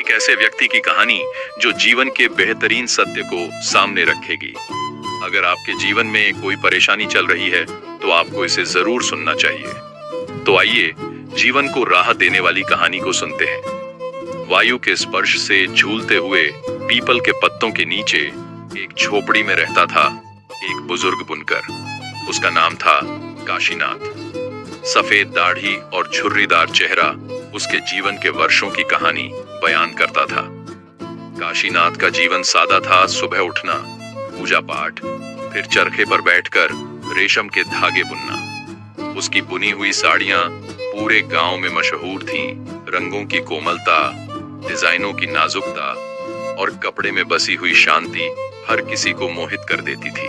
एक ऐसे व्यक्ति की कहानी जो जीवन के बेहतरीन सत्य को सामने रखेगी। अगर आपके जीवन में कोई परेशानी चल रही है तो आपको इसे जरूर सुनना चाहिए। तो आइए जीवन को राहत देने वाली कहानी को सुनते हैं। वायु के स्पर्श से झूलते हुए पीपल के पत्तों के नीचे एक झोपड़ी में रहता था एक बुजुर्ग बुनकर। उसका नाम था काशीनाथ। सफेद दाढ़ी और झुर्रीदार चेहरा उसके जीवन के वर्षों की कहानी बयान करता था। काशीनाथ का जीवन सादा था। सुबह उठना, पूजा पाठ, फिर चरखे पर बैठकर रेशम के धागे बुनना। उसकी बुनी हुई साड़ियां पूरे गांव में मशहूर थीं। रंगों की कोमलता, डिजाइनों की नाजुकता और कपड़े में बसी हुई शांति हर किसी को मोहित कर देती थी।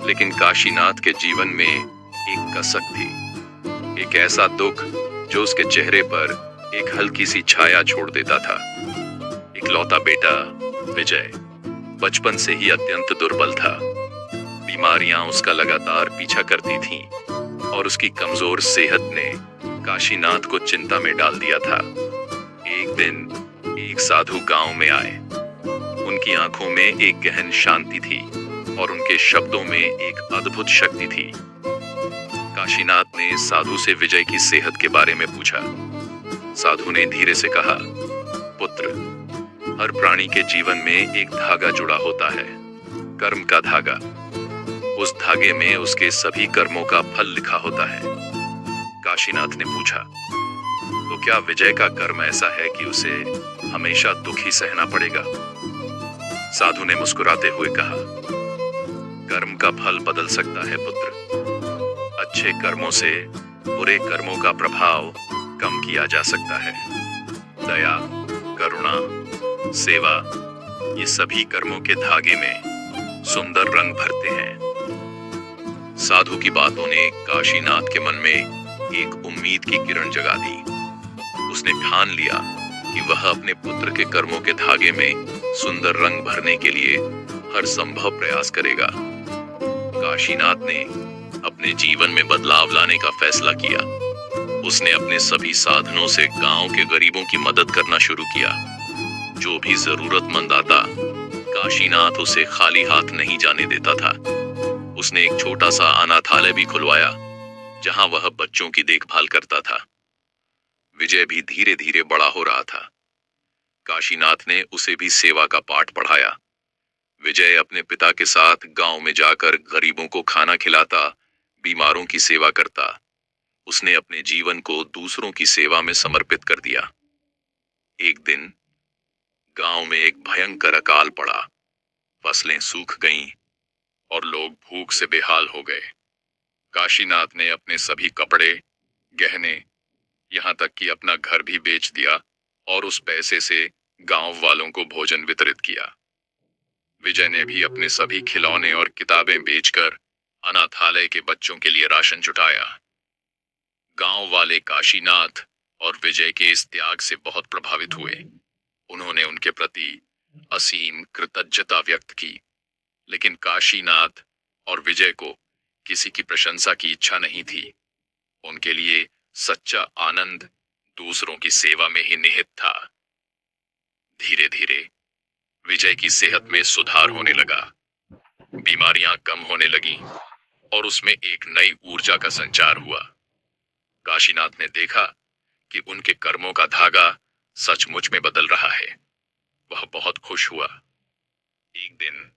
लेकिन काशीनाथ के जीवन में एक कसक थी, एक ऐसा दुख जो उसके चेहरे पर एक हल्की सी छाया छोड़ देता था। इकलौता बेटा विजय बचपन से ही अत्यंत दुर्बल था। बीमारियां उसका लगातार पीछा करती थीं और उसकी कमजोर सेहत ने काशीनाथ को चिंता में डाल दिया था। एक दिन एक साधु गांव में आए। उनकी आंखों में एक गहन शांति थी और उनके शब्दों में एक अद्भुत शक्ति थी। काशीनाथ ने साधु से विजय की सेहत के बारे में पूछा। साधु ने धीरे से कहा, पुत्र, हर प्राणी के जीवन में एक धागा जुड़ा होता है, कर्म का धागा। उस धागे में उसके सभी कर्मों का फल लिखा होता है। काशीनाथ ने पूछा, तो क्या विजय का कर्म ऐसा है कि उसे हमेशा दुख ही सहना पड़ेगा? साधु ने मुस्कुराते हुए कहा, कर्म का फल बदल सकता है पुत्र। अच्छे कर्मों से बुरे कर्मों का प्रभाव कम किया जा सकता है। दया, करुणा, सेवा, ये सभी कर्मों के धागे में सुंदर रंग भरते हैं। साधु की बातों ने काशीनाथ के मन में एक उम्मीद की किरण जगा दी। उसने ठान लिया कि वह अपने पुत्र के कर्मों के धागे में सुंदर रंग भरने के लिए हर संभव प्रयास करेगा। काशीनाथ ने अपने जीवन में बदलाव लाने का फैसला किया। उसने अपने सभी साधनों से गांव के गरीबों की मदद करना शुरू किया। जो भी जरूरतमंद आता, काशीनाथ उसे खाली हाथ नहीं जाने देता था। उसने एक छोटा सा अनाथालय भी खुलवाया जहां वह बच्चों की देखभाल करता था। विजय भी धीरे धीरे बड़ा हो रहा था। काशीनाथ ने उसे भी सेवा का पाठ पढ़ाया। विजय अपने पिता के साथ गांव में जाकर गरीबों को खाना खिलाता, बीमारों की सेवा करता। उसने अपने जीवन को दूसरों की सेवा में समर्पित कर दिया। एक दिन गांव में एक भयंकर अकाल पड़ा। फसलें सूख गईं और लोग भूख से बेहाल हो गए। काशीनाथ ने अपने सभी कपड़े, गहने, यहां तक कि अपना घर भी बेच दिया और उस पैसे से गांव वालों को भोजन वितरित किया। विजय ने भी अपने सभी खिलौने और किताबें बेचकर अनाथालय के बच्चों के लिए राशन जुटाया। गांव वाले काशीनाथ और विजय के इस त्याग से बहुत प्रभावित हुए। उन्होंने उनके प्रति असीम कृतज्ञता व्यक्त की। लेकिन काशीनाथ और विजय को किसी की प्रशंसा की इच्छा नहीं थी। उनके लिए सच्चा आनंद दूसरों की सेवा में ही निहित था। धीरे धीरे विजय की सेहत में सुधार होने लगा। बीमारियां कम होने लगी और उसमें एक नई ऊर्जा का संचार हुआ। काशीनाथ ने देखा कि उनके कर्मों का धागा सचमुच में बदल रहा है। वह बहुत खुश हुआ। एक दिन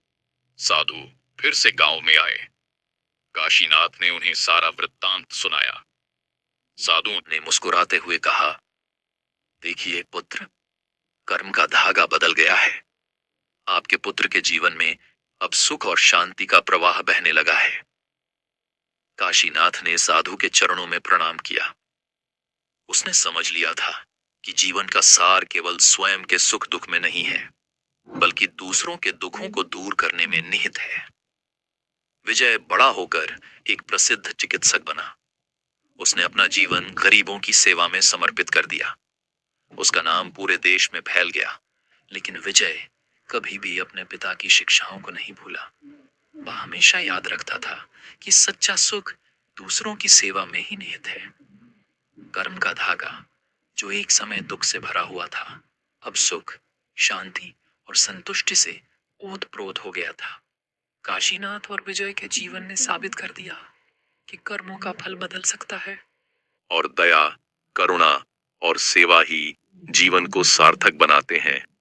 साधु फिर से गांव में आए। काशीनाथ ने उन्हें सारा वृत्तांत सुनाया। साधु ने मुस्कुराते हुए कहा, देखिए पुत्र, कर्म का धागा बदल गया है। आपके पुत्र के जीवन में अब सुख और शांति का प्रवाह बहने लगा है। काशीनाथ ने साधु के चरणों में प्रणाम किया। उसने समझ लिया था कि जीवन का सार केवल स्वयं के सुख दुख में नहीं है, बल्कि दूसरों के दुखों को दूर करने में निहित है। विजय बड़ा होकर एक प्रसिद्ध चिकित्सक बना। उसने अपना जीवन गरीबों की सेवा में समर्पित कर दिया। उसका नाम पूरे देश में फैल गया। लेकिन विजय कभी भी अपने पिता की शिक्षाओं को नहीं भूला। वह हमेशा याद रखता था कि सच्चा सुख दूसरों की सेवा में ही निहित है। कर्म का धागा जो एक समय दुख से भरा हुआ था, अब सुख, शांति और संतुष्टि से ओतप्रोत हो गया था। काशीनाथ और विजय के जीवन ने साबित कर दिया कि कर्मों का फल बदल सकता है। और दया, करुणा और सेवा ही जीवन को सार्थक बनाते हैं।